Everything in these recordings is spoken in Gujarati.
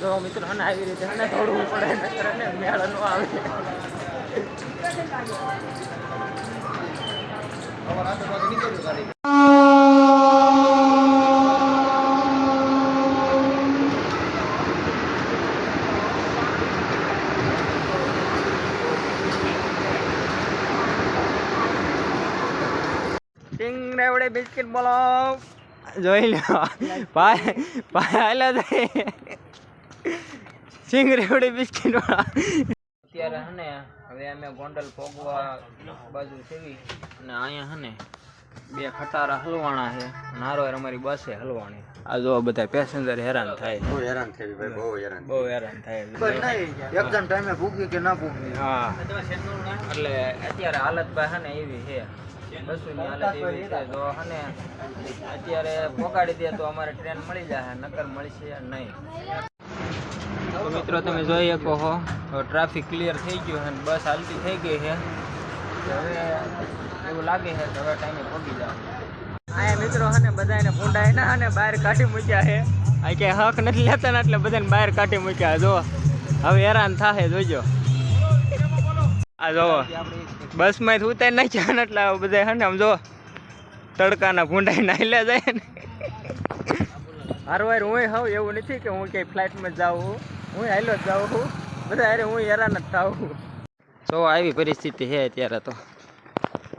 જો મિત્રો હને આવી રીતે હને દોડવું પડે નકર ને મેળ ન આવે. ટીંગડે બિસ્કિટ બોલો જોઈ લો પાયેલા સિંગરેવડી બિસ્કિટ અત્યારે હને હવે અમે ગોંડલ પોગવા બાજુ સેવી અને અહીંયા હને બે ખટારા હલવાણા છે અને હારો અમારી બસે હલવાણી. આ જો બધા પેસેન્જર હેરાન થાય. બહુ હેરાન થાય ભાઈ, બહુ હેરાન થાય. એકદમ ટાઈમે ભૂગી કે ના ભૂગી. હા એટલે અત્યારે હાલત ભાઈ હને એવી છે, બસોની હાલત એવી છે. જો હને અત્યારે પોગાડી દે તો અમારે ટ્રેન મળી જાય, નકર મળશે નહીં. તો મિત્રો તમે જોઈ શકો છો ટ્રાફિક ક્લિયર થઈ ગયું અને બસ હાલતી થઈ ગઈ છે. હવે એવું લાગે છે કે હવે ટાઈમે પહોંચી જાવ. અહીંયા મિત્રો હને બધાને ભૂંડાય ના અને બહાર કાઢી મૂક્યા છે. આ કે હક નથી લેતા ને એટલે બધાને બહાર કાઢી મૂક્યા. જો હવે હેરાન થાય જોજો. આ જો બસમાં ઉતારી નાખ્યા ને એટલે બધા હે ને આમ જો તડકાના ભૂંડાઈ નાખ્યા જાય ને. હારવાર હું હોઉં એવું નથી કે હું ક્યાંય ફ્લાઇટમાં જાઉં, હું હાલો જ જાઉં છું. બધા અરે હું હેરાન જ થાઉં. જો આવી પરિસ્થિતિ છે અત્યારે. તો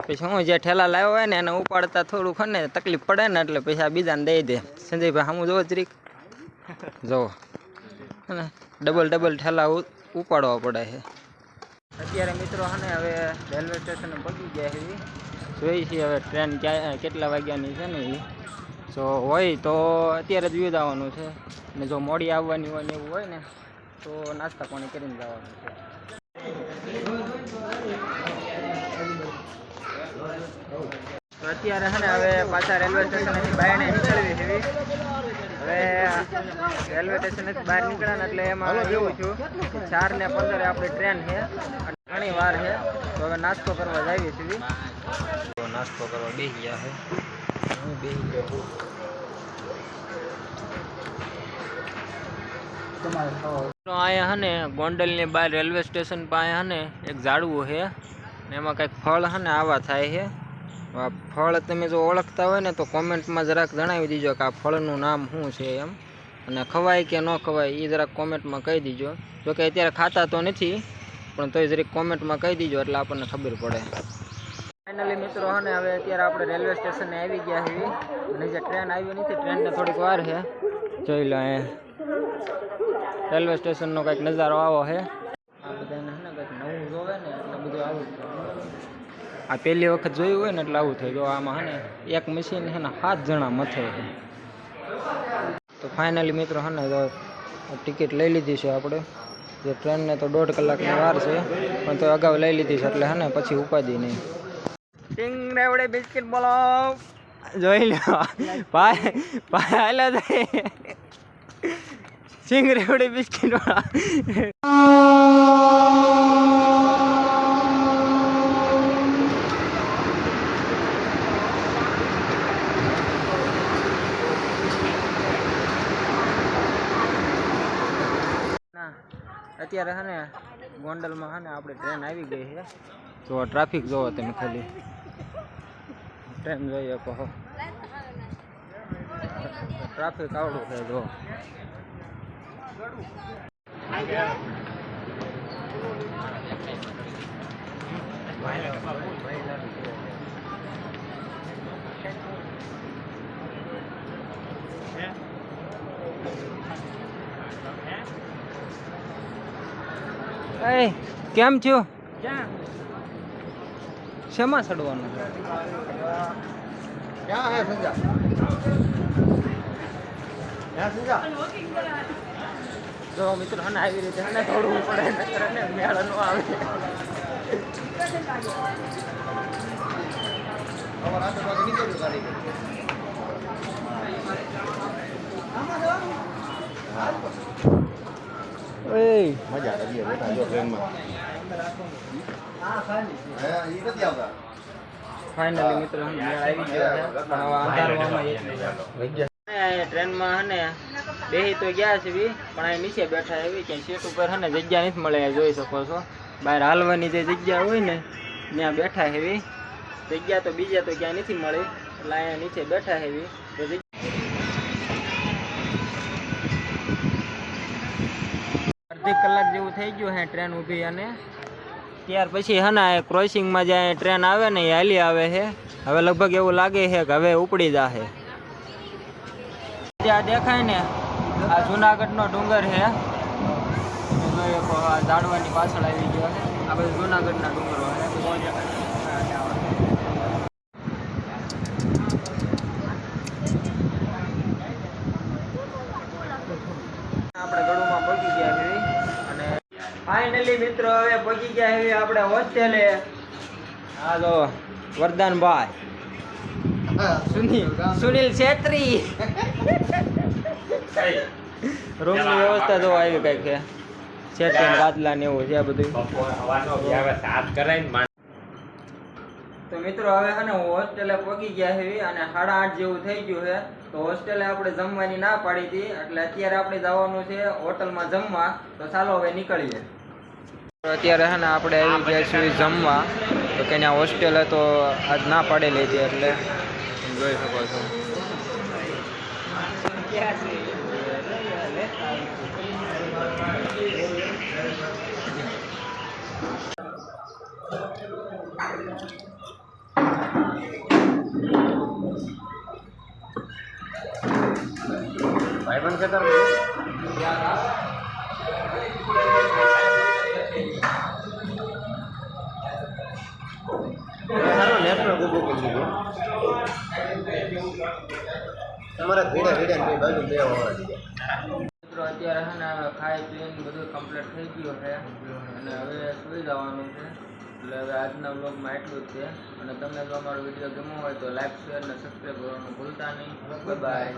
પછી હું જે ઠેલા લાવ્યો હોય ને એને ઉપાડતા થોડુંક ને તકલીફ પડે ને એટલે પછી આ બીજાને દઈ દે. સંજયભાઈ સામું જોવો જરીક જોવો ને ડબલ ઠેલા ઉપાડવા પડે છે. અત્યારે મિત્રો હને હવે રેલવે સ્ટેશને પહોંચી ગયા છે. જોઈ છીએ હવે ટ્રેન ક્યાં કેટલા વાગ્યાની છે ને એ. જો હોય તો અત્યારે જ વ્યૂ જવાનું છે ને જો મોડી આવવાની હોય ને એવું હોય ને તો નાસ્તા પાણી કરીને જવાનું છે. તો અત્યારે છે ને હવે પાછા રેલવે સ્ટેશનથી બહાર નીકળવી છે. હવે રેલવે સ્ટેશનથી બહાર નીકળ્યા ને એટલે એમાં એવું છું 4:15 આપણી ટ્રેન છે, ઘણી વાર છે. તો હવે નાસ્તો કરવા જઈએ છીએ. તો નાસ્તો કરવા બેસી ગયા છે. હું બેસી ગયો છું. અહીંયા હે ને ગોંડલની બહાર રેલવે સ્ટેશન પાસે હે ને એક ઝાડવું છે ને એમાં કંઈક ફળ હે ને આવા થાય છે. આ ફળ તમે જો ઓળખતા હોય ને તો કોમેન્ટમાં જરાક જણાવી દીજો કે આ ફળનું નામ શું છે એમ, અને ખવાય કે ન ખવાય એ જરાક કોમેન્ટમાં કહી દીજો. જોકે અત્યારે ખાતા તો નથી પણ તોય જરીક કોમેન્ટમાં કહી દીજો એટલે આપણને ખબર પડે. ફાઇનલી મિત્રો હે ને હવે અત્યારે આપણે રેલવે સ્ટેશને આવી ગયા છીએ અને જે ટ્રેન આવી નથી, ટ્રેનને થોડીક વાર છે. જોઈ લો અહીંયા રેલવે સ્ટેશનનો કંઈક નજારો આવો છે. આ બધાને છે ને કંઈક નવું જોવે ને એટલે બધું આવું જ થાય. આ પહેલી વખત જોયું હોય ને એટલે આવું થાય. જો આમાં છે ને એક મશીન છે ને 7 જણા મથે છે. તો ફાઇનલી મિત્રો છે ને ટિકિટ લઈ લીધી છે આપણે. જે ટ્રેનને તો 1.5 કલાકની વાર છે પણ તો અગાઉ લઈ લીધી છે એટલે છે ને પછી ઉપાધી નહીં. ટીંગડે બિસ્કિટ બોલો જોઈ લો પાયેલા જાય સિંગરેવડી બિસ્કિટ અત્યારે હે ને ગોંડલમાં હે ને આપણી ટ્રેન આવી ગઈ છે. જો ટ્રાફિક જોવો તમે ખાલી, ટ્રેન જોઈએ કહો ટ્રાફિક આવડું છે. જો કેમ છો? શેમાં ચડવાનું છે? જો મિત્રો હને આવી રીતે હને દોડવું પડે નકર ને મેળ ન આવે. મજા કરીએ બેટા જો ટ્રેનમાં. ફાઇનલી મિત્રો મેળ આવી ગયો છે. ટ્રેનમાં હે ને બેહી તો ગયા છે પણ અહીં નીચે બેઠા એવી ક્યાંય સીટ ઉપર છે ને જગ્યા નથી મળે, જોઈ શકો છો. બહાર હાલવાની જે જગ્યા હોય ને ત્યાં બેઠા એવી જગ્યા તો બીજા તો ક્યાંય નથી મળી, એટલે અહીંયા નીચે બેઠા એવી અડધી કલાક જેવું થઈ ગયું હે ટ્રેન ઊભી, અને ત્યાર પછી હે ને ક્રોસિંગમાં જે ટ્રેન આવે ને એ હાલી આવે છે. હવે લગભગ એવું લાગે છે કે હવે ઉપડી જાહે. ત્યાં દેખાય ને આ જુનાગઢનો ડુંગર છે, ઝાડવાની પાછળ આવી ગયો છે. આ બધું જુનાગઢના ડુંગરો છે. આપણે ગળુમાં પહોંચી ગયા છે અને ફાઇનલી મિત્રો હવે પહોંચી ગયા છે આપણે હોસ્ટેલે. હાલો વરદાનભાઈ, સુનિલ છેત્રી રૂમની વ્યવસ્થા જો આવી કઈક છે, છેત્રી ગાદલા ને એવું છે બધું. તો મિત્રો હવે છે ને હોસ્ટેલે પહોંચી ગયા છે અને 8:30 જેવું થઈ ગયું છે. તો હોસ્ટેલે આપણે જમવાની ના પાડી હતી, એટલે અત્યારે આપણે જવાનું છે હોટલમાં જમવા. તો ચાલો હવે નીકળીએ. અત્યારે છે ને આપણે આવી ગયા છીએ જમવા. તો કે ત્યાં હોસ્ટેલે તો આજ ના પાડેલી હતી, એટલે જોઈ શકો છો. ભાઈબંધ કે તાર નેટવર્ક ઉભું કરી દીધું તમારા ભેડા ભેડા બાજુ બે હોવા દીધા. મિત્રો અત્યારે છે ને ખાઈ પીને બધું કમ્પ્લીટ થઈ ગયું છે અને હવે સુઈ જવાનું છે. એટલે હવે આજના વ્લોગમાં એટલું જ છે. અને તમને જો અમારો વિડીયો ગમ્યો હોય તો લાઈક, શેર અને સબસ્ક્રાઈબ કરવાનું ભૂલતા નહીં. Bye bye.